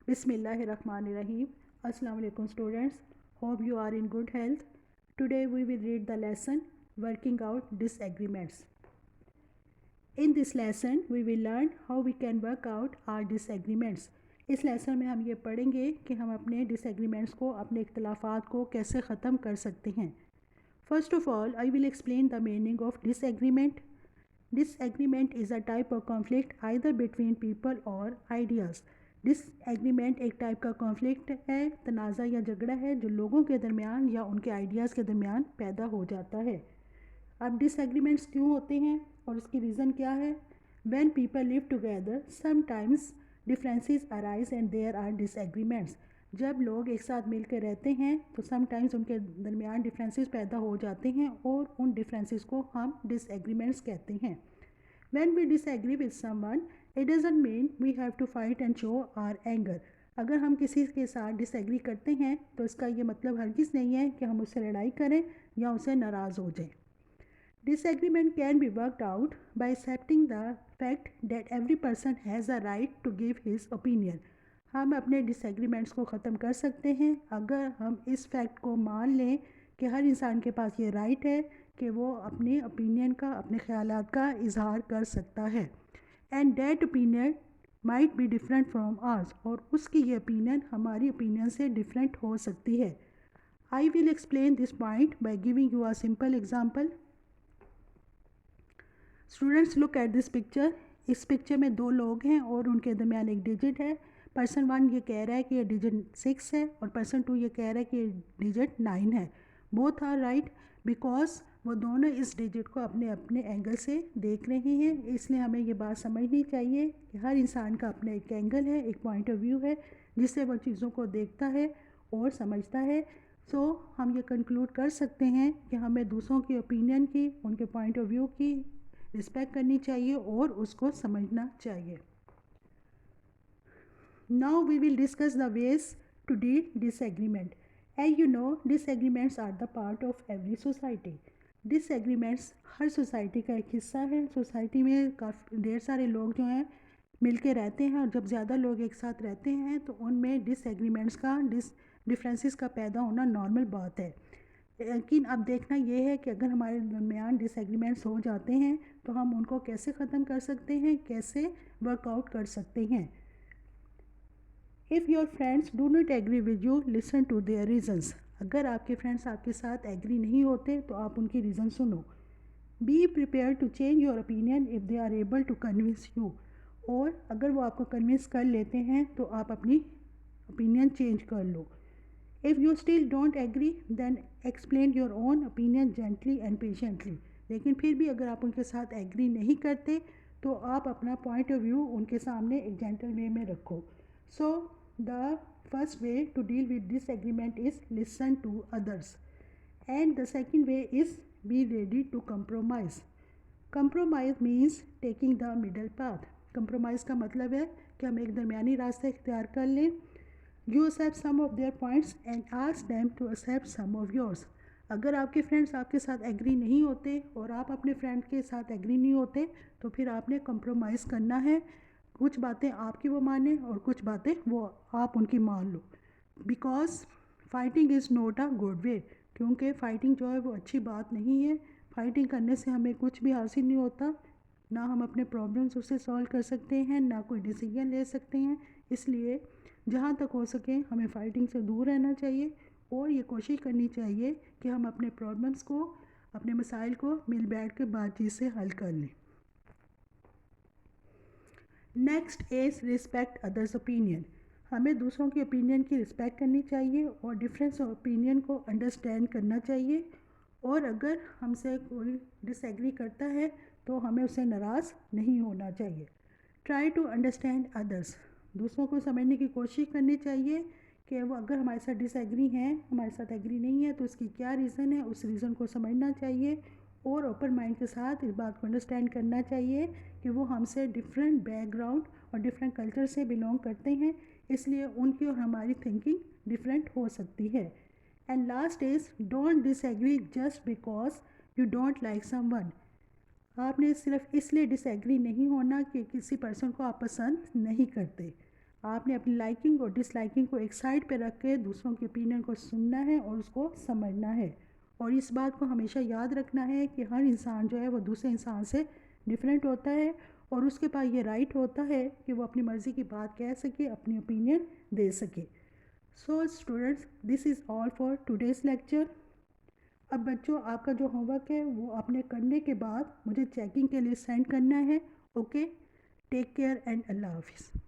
Bismillahirrahmanirrahim. Assalamu alaikum students. Hope you are in good health. Today we will read the lesson Working Out Disagreements. In this lesson we will learn how we can work out our disagreements. इस lesson में हम ये पढ़ेंगे कि हम अपने disagreements को, अपने इख्तलाफात को कैसे ख़त्म कर सकते हैं. First of all, I will explain the meaning of disagreement. Disagreement is a type of conflict either between people or ideas. Disagreement एक टाइप का कॉन्फ्लिक्ट है, तनाज़ा या झगड़ा है जो लोगों के दरमियान या उनके आइडियाज़ के दरमियान पैदा हो जाता है. अब डिसएग्रीमेंट्स क्यों होते हैं और उसकी रीज़न क्या है? When people live together sometimes differences arise and there are disagreements. जब लोग एक साथ मिलकर रहते हैं तो समटाइम्स उनके दरमियान डिफरेंसेस पैदा हो जाते हैं और उन डिफरेंसेस को हम डिसएग्रीमेंट्स कहते हैं. When we disagree with someone, it doesn't mean we have to fight and show our anger. अगर हम किसी के साथ डिसएग्री करते हैं तो इसका ये मतलब हरगिज़ नहीं है कि हम उससे लड़ाई करें या उससे नाराज़ हो जाएं. Disagreement can be worked out by accepting the fact that every person has a right to give his opinion. हम अपने डिसएग्रीमेंट्स को ख़त्म कर सकते हैं अगर हम इस फैक्ट को मान लें कि हर इंसान के पास ये राइट है कि वो अपने ओपिनियन का, अपने ख़यालात का इजहार कर सकता है. And that opinion might be different from ours. और उसकी ये ओपिनियन हमारी ओपिनियन से डिफरेंट हो सकती है. I will explain this point by giving you a simple example. Students look at this picture. इस पिक्चर में दो लोग हैं और उनके दरमियान एक डिजिट है. पर्सन 1 ये कह रहा है कि ये डिजिट 6 है और पर्सन 2 ये कह रहा है कि ये डिजिट 9 है. बोथ आर राइट बिकॉज वो दोनों इस डिजिट को अपने अपने एंगल से देख रहे हैं. इसलिए हमें ये बात समझनी चाहिए कि हर इंसान का अपना एक एंगल है, एक पॉइंट ऑफ व्यू है जिससे वो चीज़ों को देखता है और समझता है. सो हम ये कंक्लूड कर सकते हैं कि हमें दूसरों की ओपिनियन की, उनके पॉइंट ऑफ व्यू की रिस्पेक्ट करनी चाहिए और उसको समझना चाहिए. Now we will discuss the ways to deal disagreement. As you know, disagreements are the part of every society. Disagreements her society का एक हिस्सा है. सोसाइटी में काफ़ी ढेर सारे लोग जो हैं मिल के रहते हैं और जब ज़्यादा लोग एक साथ रहते हैं तो उनमें डिसएग्रीमेंट्स का, डिफरेंसेस का पैदा होना नॉर्मल बात है. लेकिन अब देखना ये है कि अगर हमारे दरमियान डिसएग्रीमेंट्स हो जाते हैं तो हम उनको कैसे ख़त्म कर सकते हैं, कैसे वर्कआउट कर सकते हैं. If your friends do not agree with you, listen to their reasons. अगर आपके फ्रेंड्स आपके साथ एग्री नहीं होते तो आप उनकी रीज़न सुनो. Be prepare to change your opinion if they are able to convince you. और अगर वो आपको कन्विंस कर लेते हैं तो आप अपनी ओपिनियन चेंज कर लो. If you still don't agree then explain your own opinion gently and patiently. लेकिन फिर भी अगर आप उनके साथ एग्री नहीं करते तो आप अपना पॉइंट ऑफ व्यू उनके सामने एक जेंटल वे में रखो. सो the first way to deal with disagreement is listen to others, and the second way is be ready to compromise. Compromise means taking the middle path. Compromise का मतलब है कि हम एक दरमियानी रास्ता इख्तियार कर लें. You accept some of their points and ask them to accept some of yours. अगर आपके फ्रेंड्स आपके साथ एग्री नहीं होते और आप अपने फ्रेंड के साथ एग्री नहीं होते तो फिर आपने कंप्रोमाइज़ करना है. कुछ बातें आपकी वो माने और कुछ बातें वो आप उनकी मान लो. Because fighting is not a good way. क्योंकि फ़ाइटिंग जो है वो अच्छी बात नहीं है. फाइटिंग करने से हमें कुछ भी हासिल नहीं होता. ना हम अपने प्रॉब्लम्स उससे सॉल्व कर सकते हैं, ना कोई डिसीजन ले सकते हैं. इसलिए जहाँ तक हो सके हमें फ़ाइटिंग से दूर रहना चाहिए और ये कोशिश करनी चाहिए कि हम अपने प्रॉब्लम्स को, अपने मसाइल को मिल बैठ के बातचीत से हल कर लें. Next is respect others opinion. हमें दूसरों की ओपिनियन की रिस्पेक्ट करनी चाहिए और डिफरेंस ओपिनियन को अंडरस्टैंड करना चाहिए. और अगर हमसे कोई डिसएग्री करता है तो हमें उससे नाराज़ नहीं होना चाहिए. Try to understand others. दूसरों को समझने की कोशिश करनी चाहिए कि वो अगर हमारे साथ डिसएग्री हैं, हमारे साथ एग्री नहीं है तो उसकी क्या रीज़न है. उस रीज़न को समझना चाहिए और ओपन माइंड के साथ इस बात को अंडरस्टैंड करना चाहिए कि वो हमसे डिफरेंट बैकग्राउंड और डिफरेंट कल्चर से बिलोंग करते हैं, इसलिए उनकी और हमारी थिंकिंग डिफरेंट हो सकती है. And last is don't disagree just because you don't like someone. आपने सिर्फ इसलिए डिसएग्री नहीं होना कि किसी पर्सन को आप पसंद नहीं करते. आपने अपनी लाइकिंग और डिसलाइकिंग को एक साइड पे रख के दूसरों के ओपिनियन को सुनना है और उसको समझना है। और इस बात को हमेशा याद रखना है कि हर इंसान जो है वो दूसरे इंसान से डिफरेंट होता है और उसके पास ये राइट होता है कि वो अपनी मर्ज़ी की बात कह सके, अपनी ओपिनियन दे सके। So students, this is all for today's lecture. अब बच्चों, आपका जो होमवर्क है वो आपने करने के बाद मुझे चेकिंग के लिए सेंड करना है। ओके, टेक केयर एंड अल्लाह हाफिज़।